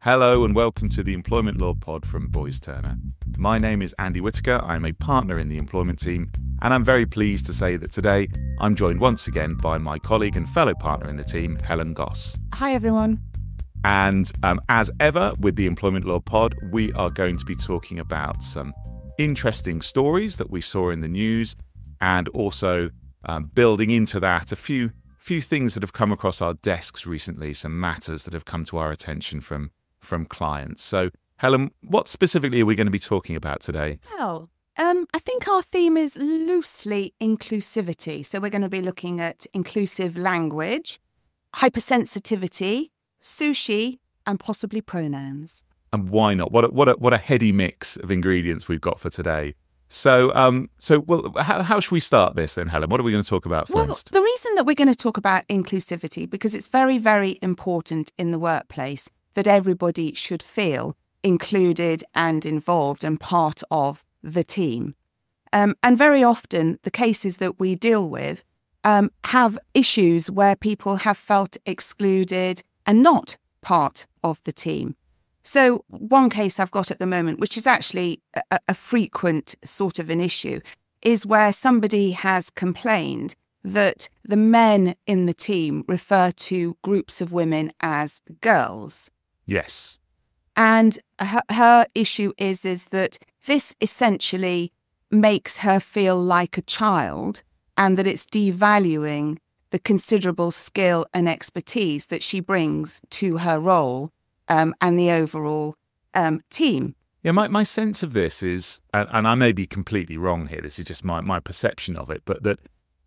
Hello and welcome to the Employment Law Pod from Boys Turner. My name is Andy Whitaker. I'm a partner in the employment team, and I'm very pleased to say that today I'm joined once again by my colleague and fellow partner in the team, Helen Goss. Hi, everyone. And as ever with the Employment Law Pod, we are going to be talking about some interesting stories that we saw in the news, and also building into that a few things that have come across our desks recently, some matters that have come to our attention from clients. So, Helen, what specifically are we going to be talking about today? Well, I think our theme is loosely inclusivity. So we're going to be looking at inclusive language, hypersensitivity, sushi, and possibly pronouns. And why not? What a heady mix of ingredients we've got for today. So how should we start this then, Helen? What are we going to talk about first? Well, the reason that we're going to talk about inclusivity, because it's very, very important in the workplace that everybody should feel included and involved and part of the team. And very often the cases that we deal with have issues where people have felt excluded and not part of the team. So one case I've got at the moment, which is actually a frequent sort of an issue, is where somebody has complained that the men in the team refer to groups of women as girls. Yes. And her issue is that this essentially makes her feel like a child, and that it's devaluing the considerable skill and expertise that she brings to her role and the overall team. Yeah, my sense of this is, and I may be completely wrong here, this is just my perception of it, but that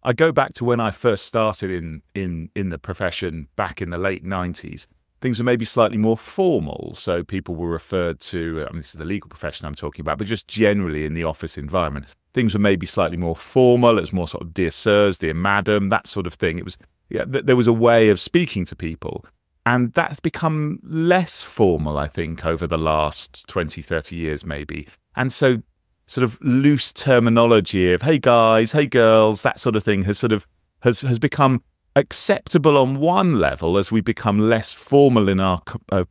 I go back to when I first started in the profession back in the late 90s. Things were maybe slightly more formal, so people were referred to, this is the legal profession I'm talking about, but just generally in the office environment, things were maybe slightly more formal. It was more sort of dear sirs, dear madam, that sort of thing. It was, there was a way of speaking to people. And that's become less formal, I think, over the last 20, 30 years maybe. And so sort of loose terminology of, hey guys, hey girls, that sort of thing has become acceptable on one level as we become less formal in our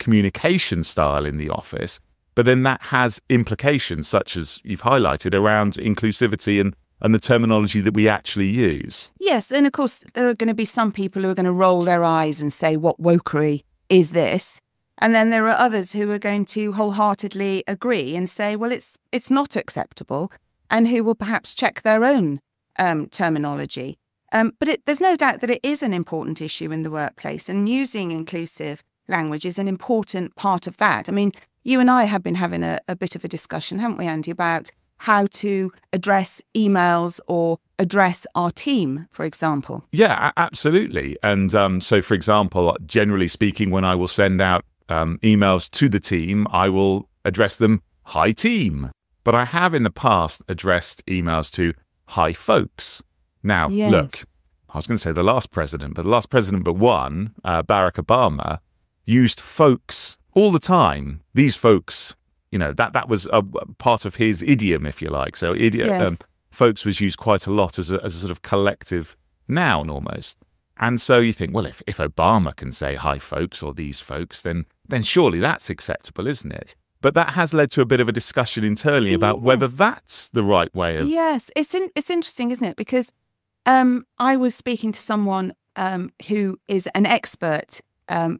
communication style in the office. But then that has implications, such as you've highlighted, around inclusivity and the terminology that we actually use. Yes, and of course, there are going to be some people who are going to roll their eyes and say, what wokery is this? And then there are others who are going to wholeheartedly agree and say, well, it's not acceptable, and who will perhaps check their own terminology. But there's no doubt that it is an important issue in the workplace, and using inclusive language is an important part of that. I mean, you and I have been having a bit of a discussion, haven't we, Andy, about how to address emails or address our team, for example. Yeah, absolutely. And so, for example, generally speaking, when I will send out emails to the team, I will address them, hi team. But I have in the past addressed emails to hi folks. Now, Yes. Look, I was going to say the last president but one, Barack Obama, used folks all the time. These folks, that was a part of his idiom, if you like. So Yes. Folks was used quite a lot as a sort of collective noun almost. And so you think, well, if Obama can say hi folks or these folks, then surely that's acceptable, isn't it? But that has led to a bit of a discussion internally about whether that's the right way of... Yes, it's interesting, isn't it? Because I was speaking to someone who is an expert, a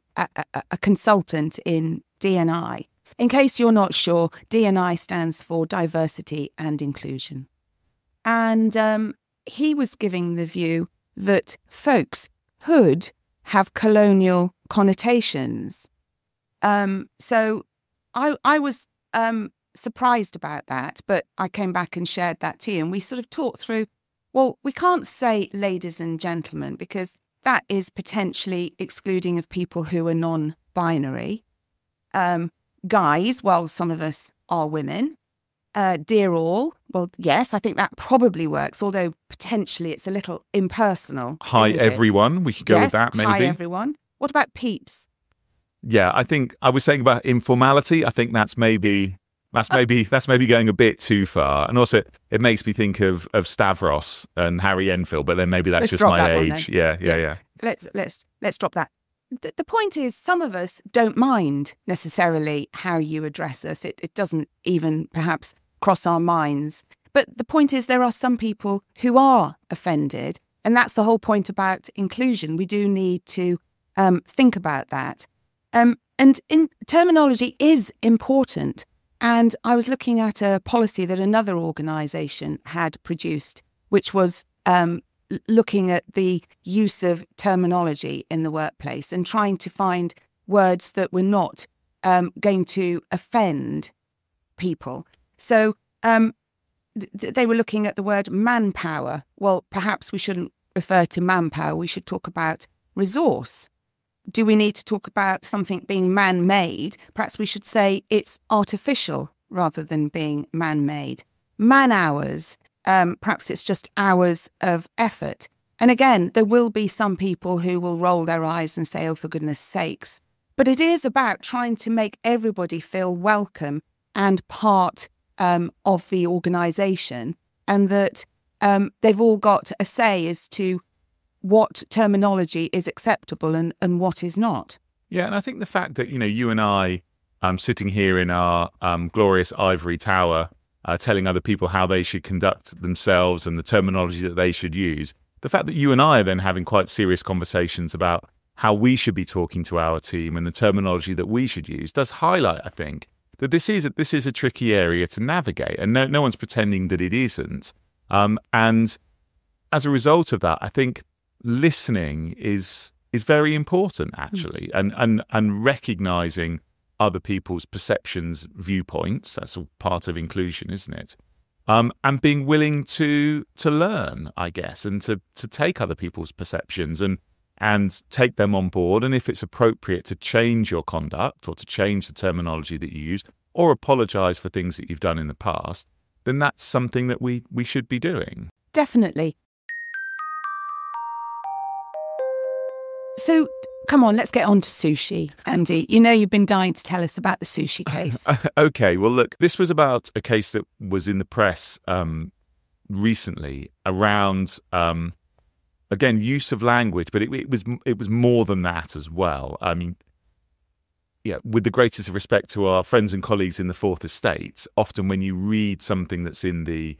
consultant in D&I. In case you're not sure, D&I stands for diversity and inclusion. And he was giving the view that folks could have colonial connotations. So I was surprised about that, but I came back and shared that to you, and we sort of talked through, well, we can't say ladies and gentlemen because that is potentially excluding of people who are non-binary. Guys, well, some of us are women. Dear all, well, yes, I think that probably works, although potentially it's a little impersonal. Hi everyone, we could go with that maybe. Hi everyone. What about peeps? Yeah, I think I was saying about informality. I think that's maybe going a bit too far, and also it makes me think of Stavros and Harry Enfield. But then maybe that's just my age. Yeah. Let's drop that. the point is, some of us don't mind necessarily how you address us. It doesn't even perhaps cross our minds. But the point is, there are some people who are offended. And that's the whole point about inclusion. We do need to think about that. And terminology is important. And I was looking at a policy that another organisation had produced, which was looking at the use of terminology in the workplace and trying to find words that were not going to offend people. So they were looking at the word manpower. Well, perhaps we shouldn't refer to manpower. We should talk about resource. Do we need to talk about something being man-made? Perhaps we should say it's artificial rather than being man-made. Man-hours, perhaps it's just hours of effort. And again, there will be some people who will roll their eyes and say, oh, for goodness sakes. But it is about trying to make everybody feel welcome and part of the organisation, and that they've all got a say as to what terminology is acceptable and what is not. Yeah, and I think the fact that, you and I sitting here in our glorious ivory tower telling other people how they should conduct themselves and the terminology that they should use, the fact that you and I are then having quite serious conversations about how we should be talking to our team and the terminology that we should use does highlight, I think, that this is a tricky area to navigate, and no one's pretending that it isn't. And as a result of that, I think listening is very important, actually, and recognizing other people's perceptions, viewpoints. That's all part of inclusion, isn't it? And being willing to learn, I guess, and to take other people's perceptions and take them on board. And if it's appropriate to change your conduct or to change the terminology that you use or apologize for things that you've done in the past, then that's something that we should be doing. Definitely. So, come on, let's get on to sushi, Andy. You've been dying to tell us about the sushi case. Okay, well, look, this was about a case that was in the press recently around, again, use of language, but it was more than that as well. I mean, yeah, with the greatest of respect to our friends and colleagues in the Fourth Estate, often when you read something that's in the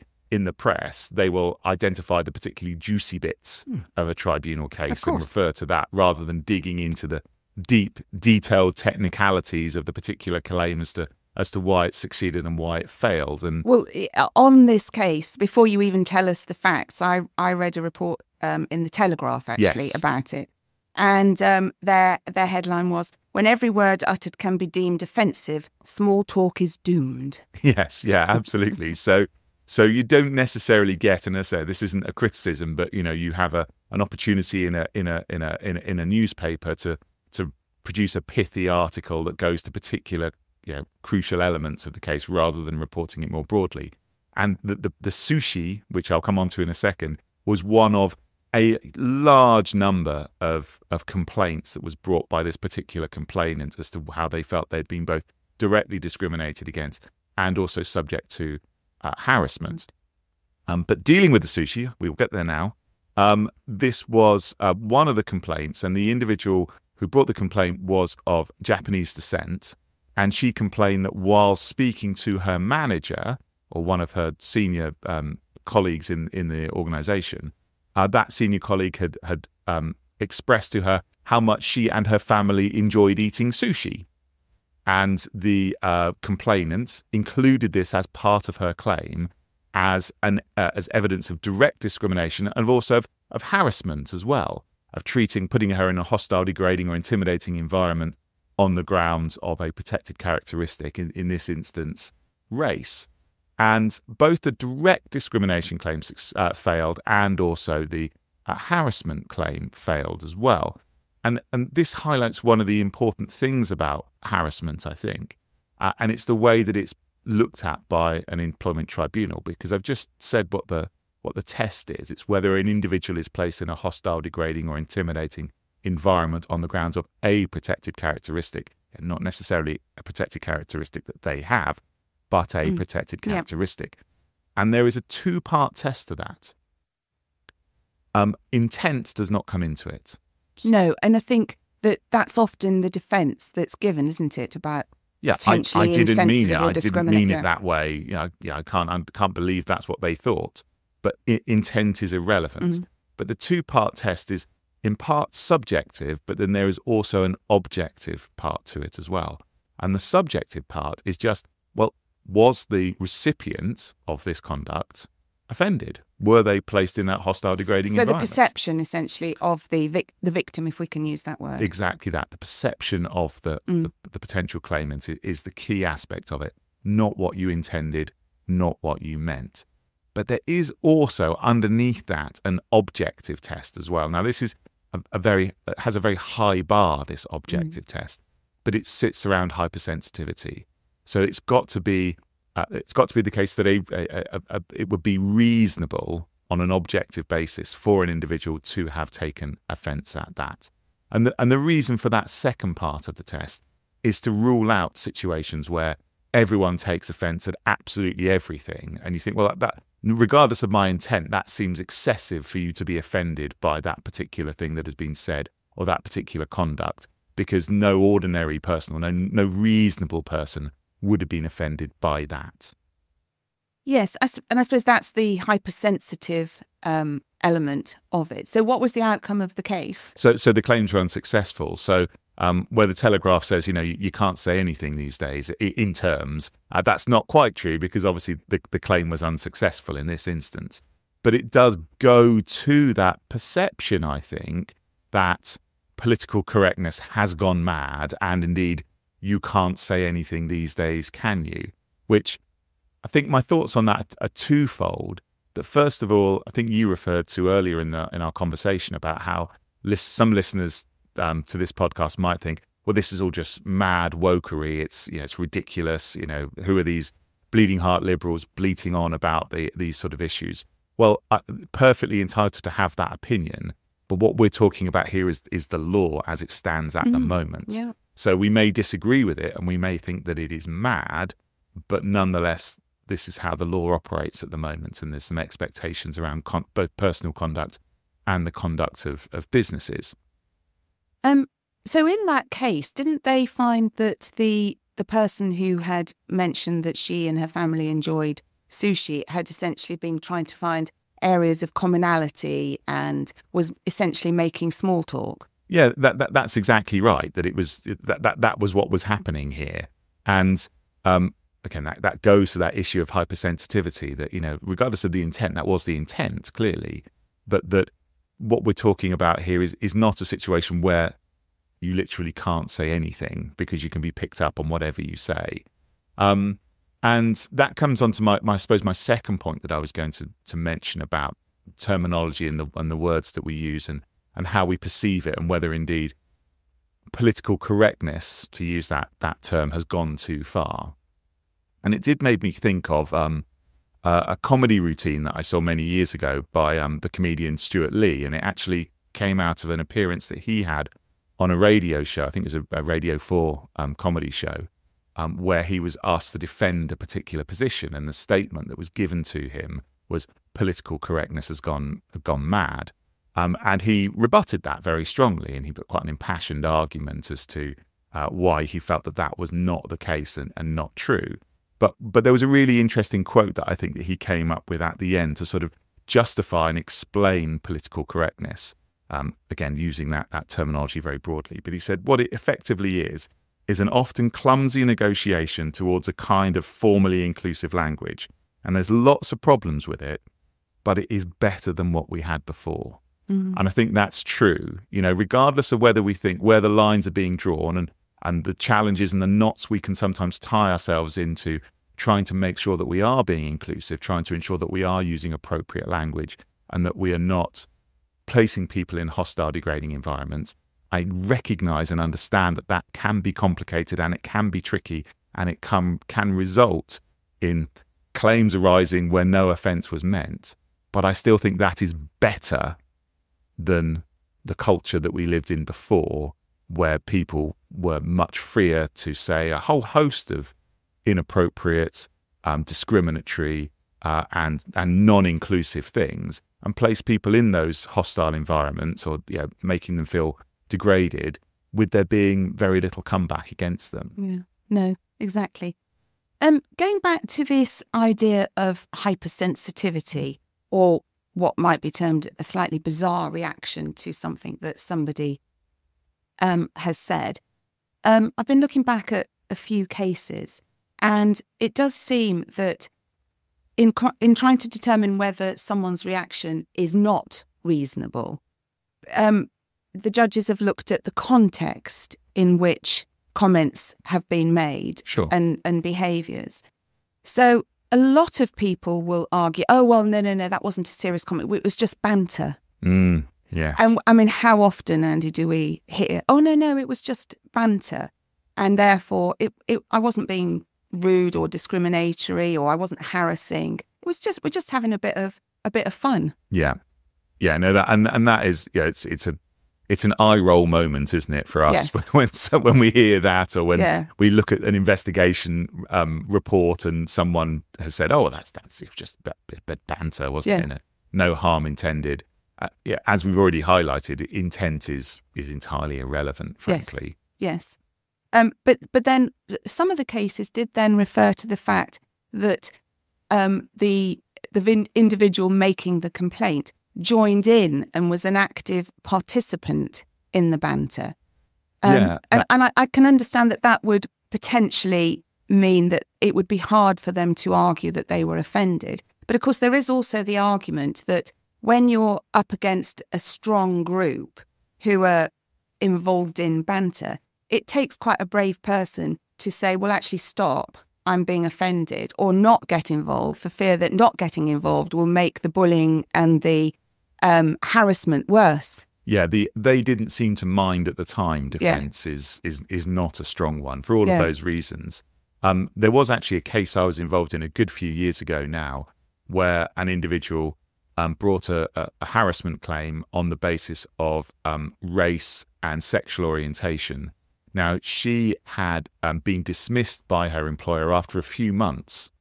press, they will identify the particularly juicy bits of a tribunal case and refer to that rather than digging into the deep, detailed technicalities of the particular claim as to why it succeeded and why it failed. And well, on this case, before you even tell us the facts, I read a report in the Telegraph actually about it, and their headline was, "When every word uttered can be deemed offensive, small talk is doomed." Yes, yeah, absolutely. So you don't necessarily get, and I say this isn't a criticism, but you have an opportunity in a newspaper to produce a pithy article that goes to particular crucial elements of the case rather than reporting it more broadly. And the sushi, which I'll come on to in a second, was one of a large number of complaints that was brought by this particular complainant as to how they felt they'd been both directly discriminated against and also subject to harassment. But dealing with the sushi, we will get there now. This was one of the complaints, and the individual who brought the complaint was of Japanese descent, and she complained that while speaking to her manager or one of her senior colleagues in the organisation, that senior colleague had expressed to her how much she and her family enjoyed eating sushi. And the complainant included this as part of her claim as evidence of direct discrimination and also of harassment as well, of putting her in a hostile, degrading or intimidating environment on the grounds of a protected characteristic, in this instance, race. And both the direct discrimination claims failed and also the harassment claim failed as well. And this highlights one of the important things about harassment, I think, and it's the way that it's looked at by an employment tribunal, because I've just said what the test is. It's whether an individual is placed in a hostile, degrading or intimidating environment on the grounds of a protected characteristic, and not necessarily a protected characteristic that they have, but a protected characteristic. And there is a two-part test to that. Intent does not come into it. No, and I think that's often the defence that's given, isn't it? About I didn't mean it. or I didn't mean it that way. I can't believe that's what they thought. But intent is irrelevant. But the two-part test is in part subjective, but then there is also an objective part to it as well. And the subjective part is just, well, was the recipient of this conduct offended? Were they placed in that hostile, degrading environment? So the perception, essentially, of the victim, if we can use that word. Exactly that. The perception of the potential claimant is the key aspect of it, not what you intended, not what you meant. But there is also, underneath that, an objective test as well. Now, this is has a very high bar, this objective test, but it sits around hypersensitivity. So it's got to be the case that it would be reasonable on an objective basis for an individual to have taken offence at that. And the reason for that second part of the test is to rule out situations where everyone takes offence at absolutely everything, and you think, well, that regardless of my intent, that seems excessive for you to be offended by that particular thing that has been said or that particular conduct, because no ordinary person or no reasonable person would have been offended by that. Yes, and I suppose that's the hypersensitive element of it. So what was the outcome of the case? So the claims were unsuccessful. So where the Telegraph says, you can't say anything these days in terms, that's not quite true, because obviously the claim was unsuccessful in this instance. But it does go to that perception, I think, that political correctness has gone mad, and indeed you can't say anything these days, can you? Which I think my thoughts on that are twofold. That first of all, I think you referred to earlier in our conversation about how some listeners to this podcast might think, well, this is all just mad wokery. It's ridiculous. Who are these bleeding heart liberals bleating on about these sort of issues? Well, perfectly entitled to have that opinion. But what we're talking about here is the law as it stands at the moment. Yeah. So we may disagree with it and we may think that it is mad, but nonetheless, this is how the law operates at the moment. And there's some expectations around both personal conduct and the conduct of businesses. So in that case, didn't they find that the person who had mentioned that she and her family enjoyed sushi had essentially been trying to find areas of commonality and was essentially making small talk? Yeah, that's exactly right. That it was that was what was happening here, and again, that goes to that issue of hypersensitivity. That regardless of the intent, that was the intent clearly, but that what we're talking about here is not a situation where you literally can't say anything because you can be picked up on whatever you say. And that comes on to my second point that I was going to mention about terminology and the words that we use and how we perceive it, and whether indeed political correctness, to use that term, has gone too far. And it did make me think of a comedy routine that I saw many years ago by the comedian Stuart Lee, and it actually came out of an appearance that he had on a radio show. I think it was a Radio 4 comedy show, where he was asked to defend a particular position, and the statement that was given to him was political correctness has gone mad. And he rebutted that very strongly, and he put quite an impassioned argument as to why he felt that was not the case and not true. But there was a really interesting quote that I think that he came up with at the end to sort of justify and explain political correctness, again, using that terminology very broadly. But he said what it effectively is an often clumsy negotiation towards a kind of formally inclusive language. And there's lots of problems with it, but it is better than what we had before. Mm. And I think that's true, regardless of whether we think where the lines are being drawn and the challenges and the knots we can sometimes tie ourselves into trying to make sure that we are being inclusive, trying to ensure that we are using appropriate language and that we are not placing people in hostile, degrading environments. I recognize and understand that can be complicated and it can be tricky, and it can result in claims arising where no offence was meant. But I still think that is better than the culture that we lived in before, where people were much freer to say a whole host of inappropriate, discriminatory, and non-inclusive things, and place people in those hostile environments, or making them feel degraded with there being very little comeback against them. Yeah, no, exactly. Going back to this idea of hypersensitivity, or what might be termed a slightly bizarre reaction to something that somebody has said, I've been looking back at a few cases, and it does seem that in trying to determine whether someone's reaction is not reasonable, the judges have looked at the context in which comments have been made, Sure. and behaviours. So a lot of people will argue, oh, well, no, that wasn't a serious comment. It was just banter. Yes. And I mean, how often, Andy, do we hear, oh, no, it was just banter. And therefore, I wasn't being rude or discriminatory, or I wasn't harassing. It was just, we're just having a bit of fun. Yeah. No, that and that is, it's an eye roll moment, isn't it, for us? Yes. when we hear that, or when we look at an investigation report and someone has said, "Oh, well, that's just a bit banter, wasn't it? No harm intended." As we've already highlighted, intent is entirely irrelevant, frankly. Yes. But then some of the cases did then refer to the fact that the individual making the complaint joined in and was an active participant in the banter. And I can understand that would potentially mean that it would be hard for them to argue that they were offended. But of course, there is also the argument that when you're up against a strong group who are involved in banter, it takes quite a brave person to say, well, actually stop, I'm being offended, or not get involved, for fear that not getting involved will make the bullying and the harassment worse. Yeah, they didn't seem to mind at the time. Defence is not a strong one for all of those reasons. There was actually a case I was involved in a good few years ago now, where an individual brought a harassment claim on the basis of race and sexual orientation. Now, she had been dismissed by her employer after a few months.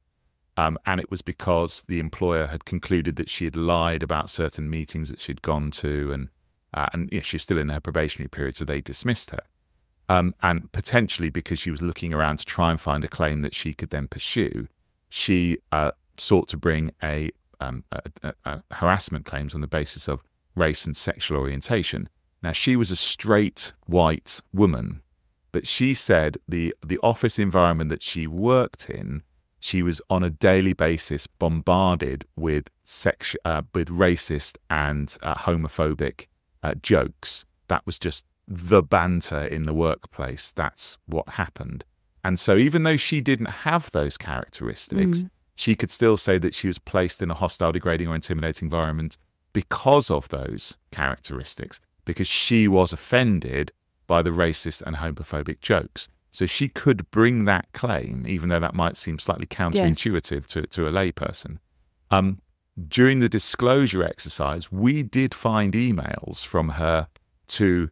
And it was because the employer had concluded that she had lied about certain meetings that she'd gone to, and she was still in her probationary period, so they dismissed her. And potentially because she was looking around to try and find a claim that she could then pursue, she sought to bring a harassment claims on the basis of race and sexual orientation. Now, she was a straight white woman, but she said the office environment that she worked in, she was on a daily basis bombarded with racist and homophobic jokes. That was just the banter in the workplace. That's what happened. And so even though she didn't have those characteristics, she could still say that she was placed in a hostile, degrading or intimidating environment because of those characteristics, because she was offended by the racist and homophobic jokes. So she could bring that claim, even though that might seem slightly counterintuitive to a layperson. During the disclosure exercise, we did find emails from her to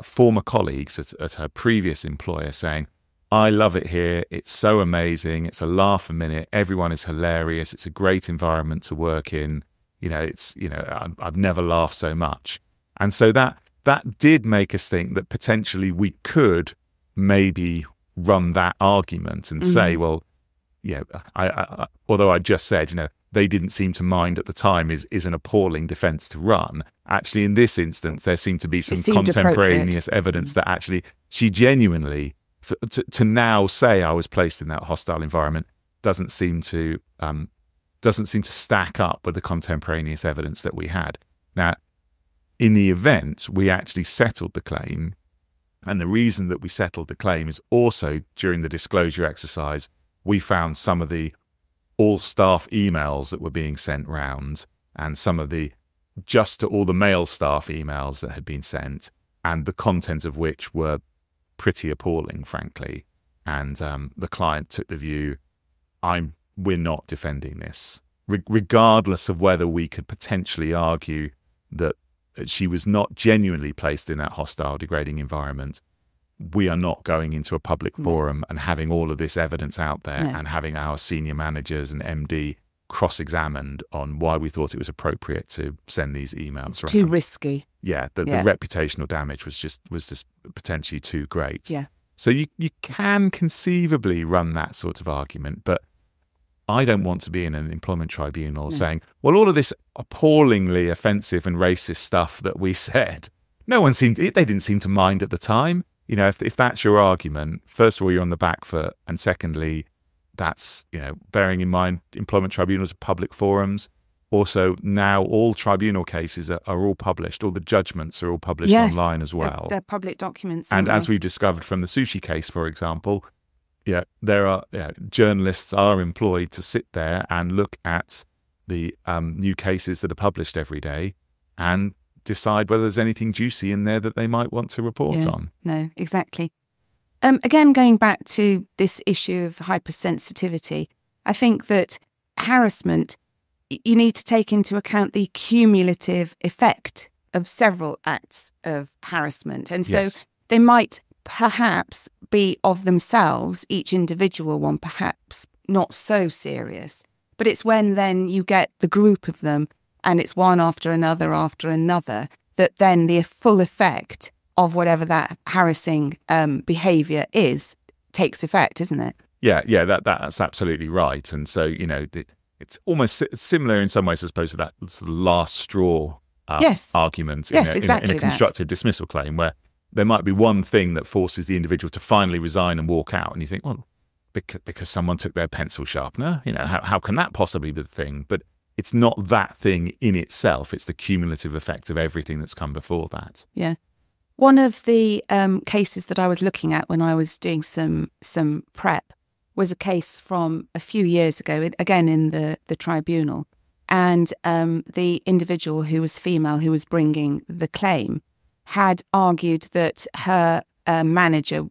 former colleagues at her previous employer saying, "I love it here. It's so amazing. It's a laugh a minute. Everyone is hilarious. It's a great environment to work in. I've never laughed so much." And so that did make us think that potentially we could maybe run that argument and say, well, although I just said, they didn't seem to mind at the time is an appalling defence to run. Actually, in this instance, there seemed to be some contemporaneous evidence that actually she genuinely, to now say I was placed in that hostile environment, doesn't seem to stack up with the contemporaneous evidence that we had. Now, in the event, we actually settled the claim. And the reason that we settled the claim is also during the disclosure exercise, we found some of the all-staff emails that were being sent round, and some of the just to all the male staff emails that had been sent, and the content of which were pretty appalling, frankly. And the client took the view, we're not defending this, regardless of whether we could potentially argue that she was not genuinely placed in that hostile, degrading environment. We are not going into a public forum and having all of this evidence out there and having our senior managers and MD cross-examined on why we thought it was appropriate to send these emails. It's too risky. The reputational damage was just potentially too great. Yeah. So you can conceivably run that sort of argument, but I don't want to be in an employment tribunal saying, well, all of this appallingly offensive and racist stuff that we said, they didn't seem to mind at the time. You know, if that's your argument, first of all, you're on the back foot. And secondly, that's, you know, bearing in mind employment tribunals are public forums. Also, now all tribunal cases are all published. All the judgments are all published online as well. They're public documents. And as we've discovered from the sushi case, for example, journalists are employed to sit there and look at the new cases that are published every day and decide whether there's anything juicy in there that they might want to report on. No, exactly. Again, going back to this issue of hypersensitivity, I think that harassment, you need to take into account the cumulative effect of several acts of harassment. And so they might perhaps be of themselves, each individual one, perhaps not so serious. But it's when then you get the group of them and it's one after another, that then the full effect of whatever that harassing behaviour is takes effect, isn't it? Yeah, that's absolutely right. And so, you know, it's almost similar in some ways, I suppose, to that sort of last straw argument in a constructive dismissal claim, where there might be one thing that forces the individual to finally resign and walk out. And you think, well, because someone took their pencil sharpener, you know, how can that possibly be the thing? But it's not that thing in itself. It's the cumulative effect of everything that's come before that. Yeah. One of the cases that I was looking at when I was doing some prep was a case from a few years ago, again in the tribunal. And the individual who was female, who was bringing the claim, had argued that her manager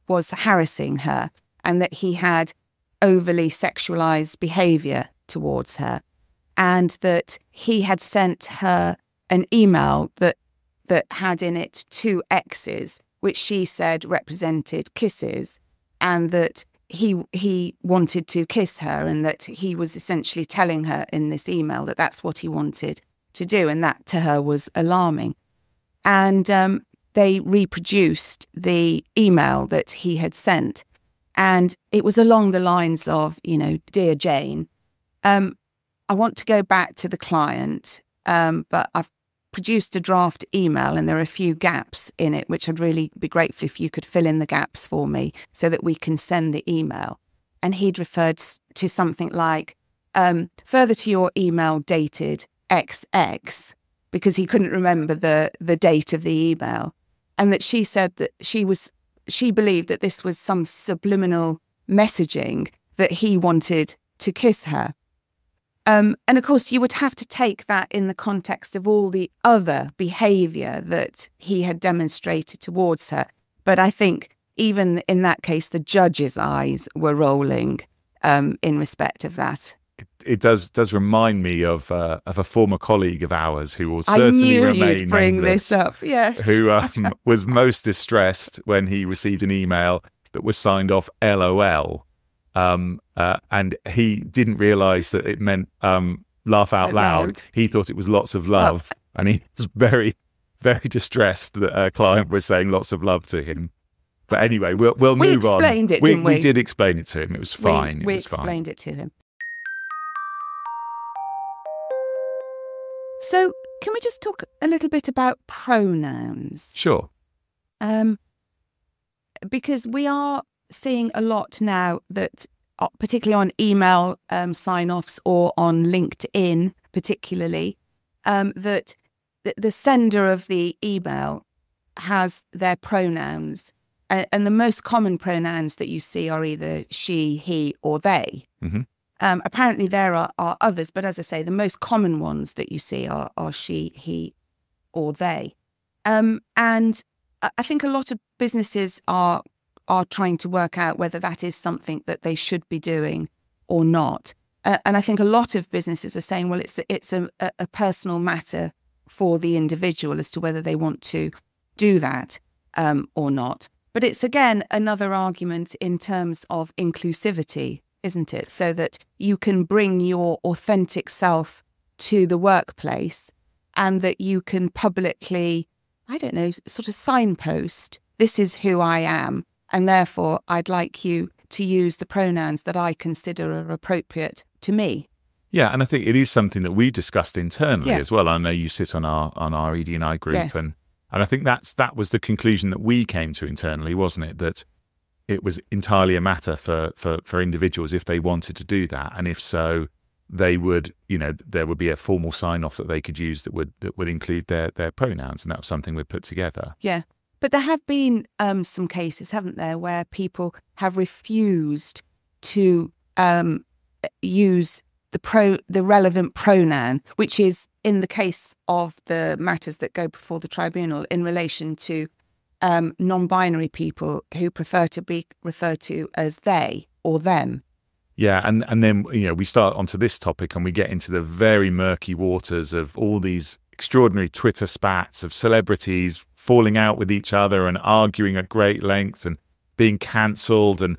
was harassing her and that he had overly sexualized behavior towards her, and that he had sent her an email that had in it 2 X's, which she said represented kisses, and that he wanted to kiss her, and that he was essentially telling her in this email that that's what he wanted to do, and that to her was alarming. And they reproduced the email that he had sent, and it was along the lines of, you know, "Dear Jane, I want to go back to the client, but I've produced a draft email and there are a few gaps in it, which I'd really be grateful if you could fill in the gaps for me so that we can send the email." And he'd referred to something like, "Further to your email dated XX," because he couldn't remember the date of the email. And that she said that she believed that this was some subliminal messaging that he wanted to kiss her. And of course, you would have to take that in the context of all the other behaviour that he had demonstrated towards her. But I think even in that case, the judge's eyes were rolling in respect of that. It does remind me of a former colleague of ours who will certainly remain nameless. I knew you'd bring this up, yes. Who was most distressed when he received an email that was signed off LOL. And he didn't realise that it meant laugh out loud. He thought it was lots of love. And he was very, very distressed that a client was saying lots of love to him. But anyway, we'll move on. We explained it, didn't we? We did explain it to him. It was fine. We explained it to him. So can we just talk a little bit about pronouns? Sure. Because we are seeing a lot now that, particularly on email sign-offs or on LinkedIn particularly, that the sender of the email has their pronouns. And the most common pronouns that you see are either she, he, or they. Mm-hmm. Apparently there are others, but as I say, the most common ones that you see are she, he, or they. And I think a lot of businesses are trying to work out whether that is something that they should be doing or not. And I think a lot of businesses are saying, well, it's a personal matter for the individual as to whether they want to do that or not. But it's, again, another argument in terms of inclusivity, isn't it? So that you can bring your authentic self to the workplace and that you can publicly I don't know, sort of signpost, this is who I am, and therefore I'd like you to use the pronouns that I consider are appropriate to me. Yeah, and I think it is something that we discussed internally Yes. as well. I know you sit on our ED&I group, Yes. and I think that was the conclusion that we came to internally, wasn't it? That it was entirely a matter for individuals if they wanted to do that, and if so, they would, there would be a formal sign-off that they could use that would include their pronouns, and that was something we put together. Yeah, but there have been some cases, haven't there, where people have refused to use the relevant pronoun, which is in the case of the matters that go before the tribunal in relation to non-binary people who prefer to be referred to as they or them. Yeah, and then we start onto this topic and we get into the very murky waters of all these extraordinary Twitter spats of celebrities falling out with each other and arguing at great lengths and being cancelled, and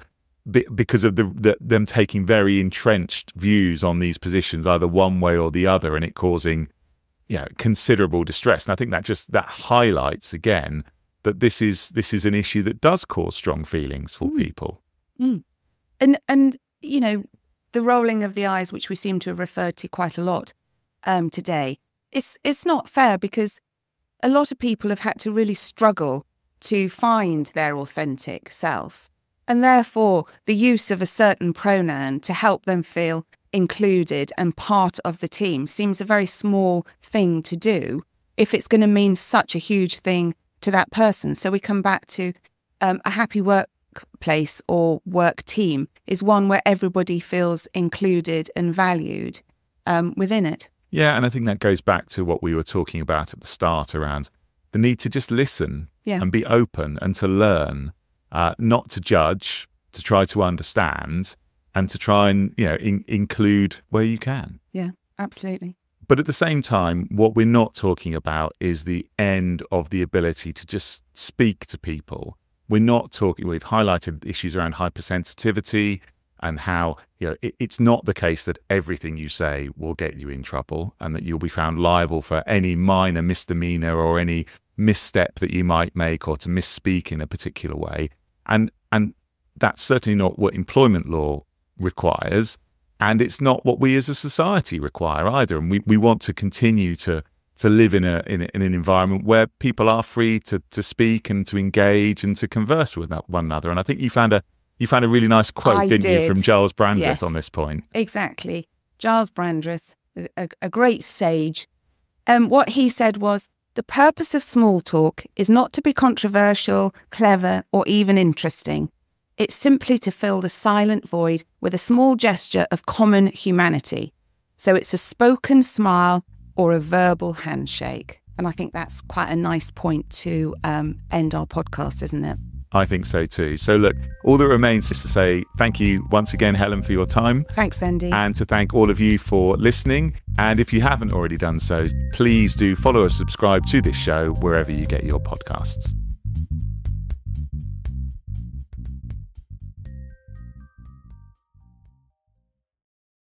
because of them taking very entrenched views on these positions, either one way or the other, and it causing considerable distress. And I think that highlights again that this is an issue that does cause strong feelings for people. And the rolling of the eyes, which we seem to have referred to quite a lot today, it's not fair, because a lot of people have had to really struggle to find their authentic self. And therefore, the use of a certain pronoun to help them feel included and part of the team seems a very small thing to do if it's going to mean such a huge thing to that person. So we come back to a happy workplace or work team is one where everybody feels included and valued within it. Yeah, and I think that goes back to what we were talking about at the start around the need to just listen and be open and to learn. Not to judge, to try to understand, and to try and include where you can. Yeah, absolutely. But at the same time, what we're not talking about is the end of the ability to just speak to people. We've highlighted issues around hypersensitivity and how it's not the case that everything you say will get you in trouble and that you'll be found liable for any minor misdemeanor or any misstep that you might make, or to misspeak in a particular way. And that's certainly not what employment law requires, and it's not what we as a society require either. And we want to continue to live in an environment where people are free to speak and to engage and to converse with one another. And I think you found a really nice quote, didn't you, from Giles Brandreth on this point? Exactly. Giles Brandreth, a great sage. What he said was, the purpose of small talk is not to be controversial, clever, or even interesting. It's simply to fill the silent void with a small gesture of common humanity. So it's a spoken smile or a verbal handshake. And I think that's quite a nice point to end our podcast, isn't it? I think so too. So look, all that remains is to say thank you once again, Helen, for your time. Thanks, Andy. And to thank all of you for listening. And if you haven't already done so, please do follow or subscribe to this show wherever you get your podcasts.